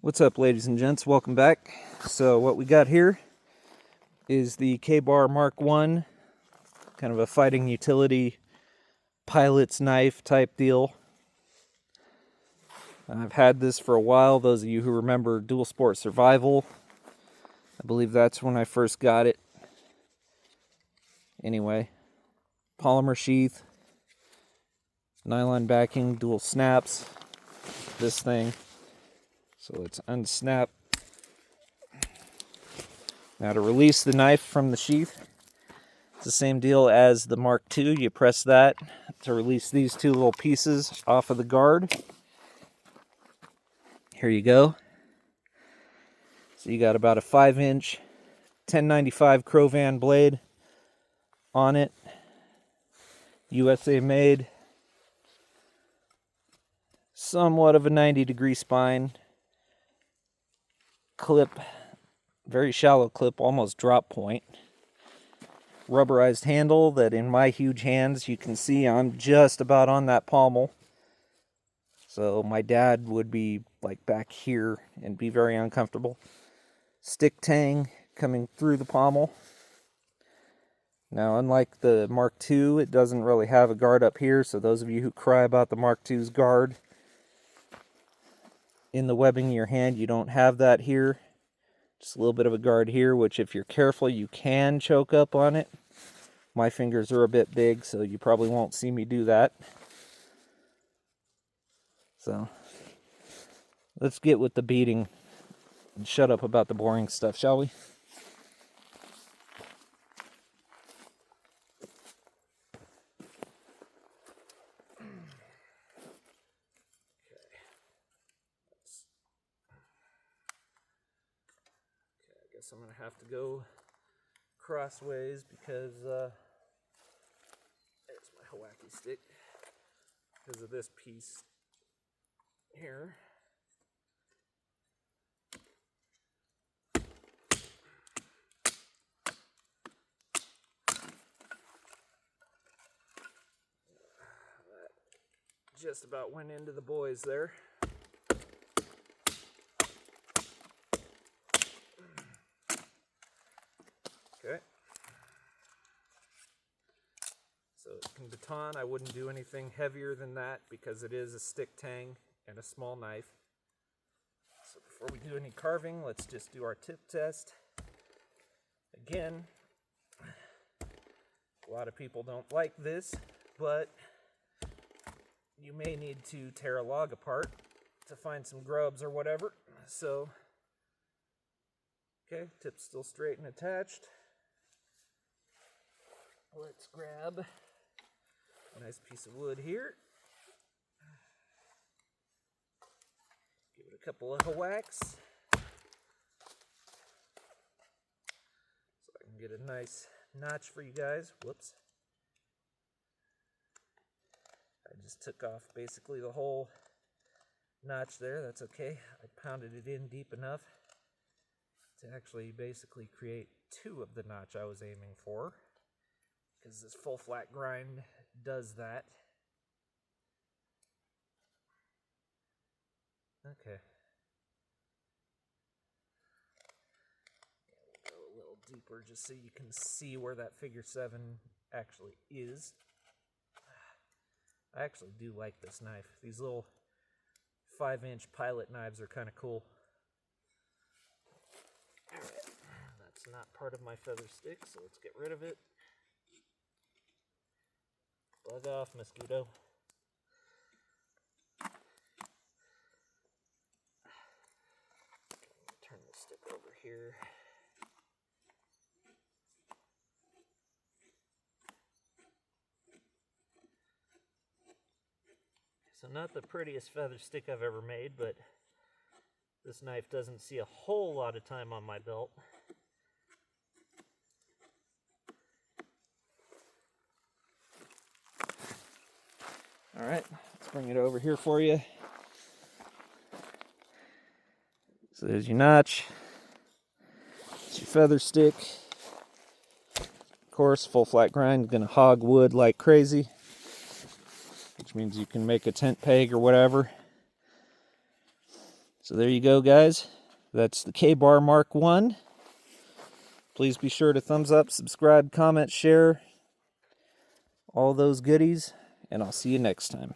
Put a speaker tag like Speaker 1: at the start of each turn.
Speaker 1: What's up, ladies and gents? Welcome back. So what we got here is the KA-BAR MK1, kind of a fighting utility pilot's knife type deal. I've had this for a while. Those of you who remember Dual Sport Survival, I believe that's when I first got it. Anyway, polymer sheath, nylon backing, dual snaps, this thing. So let's unsnap. Now to release the knife from the sheath, it's the same deal as the Mark II. You press that to release these two little pieces off of the guard. Here you go. So you got about a 5-inch 1095 Crovan blade on it. USA made. Somewhat of a 90-degree spine. Clip, very shallow clip, almost drop point. Rubberized handle that in my huge hands you can see I'm just about on that pommel. So my dad would be like back here and be very uncomfortable. Stick tang coming through the pommel. Now, unlike the Mark II, it doesn't really have a guard up here, so those of you who cry about the Mark II's guard in the webbing of your hand, you don't have that here. Just a little bit of a guard here, which if you're careful, you can choke up on it. My fingers are a bit big, so you probably won't see me do that. So, let's get with the beating and shut up about the boring stuff, shall we? I guess I'm going to have to go crossways because there's my Hawaii stick, because of this piece here. That just about went into the boys there. Okay. So in baton, I wouldn't do anything heavier than that because it is a stick tang and a small knife. So before we do any carving, let's just do our tip test. Again, a lot of people don't like this, but you may need to tear a log apart to find some grubs or whatever. So, okay, tip's still straight and attached. Let's grab a nice piece of wood here. Give it a couple of whacks so I can get a nice notch for you guys. Whoops. I just took off basically the whole notch there. That's okay. I pounded it in deep enough to actually basically create two of the notch I was aiming for, because this full flat grind does that. Okay. We'll go a little deeper just so you can see where that figure 7 actually is. I actually do like this knife. These little 5-inch pilot knives are kind of cool. Alright, that's not part of my feather stick, so let's get rid of it. Bug off, mosquito. Turn the stick over here. So not the prettiest feather stick I've ever made, but this knife doesn't see a whole lot of time on my belt. Alright, let's bring it over here for you. So there's your notch. It's your feather stick. Of course, full flat grind, gonna hog wood like crazy, which means you can make a tent peg or whatever. So there you go, guys. That's the KA-BAR MK1. Please be sure to thumbs up, subscribe, comment, share, all those goodies, and I'll see you next time.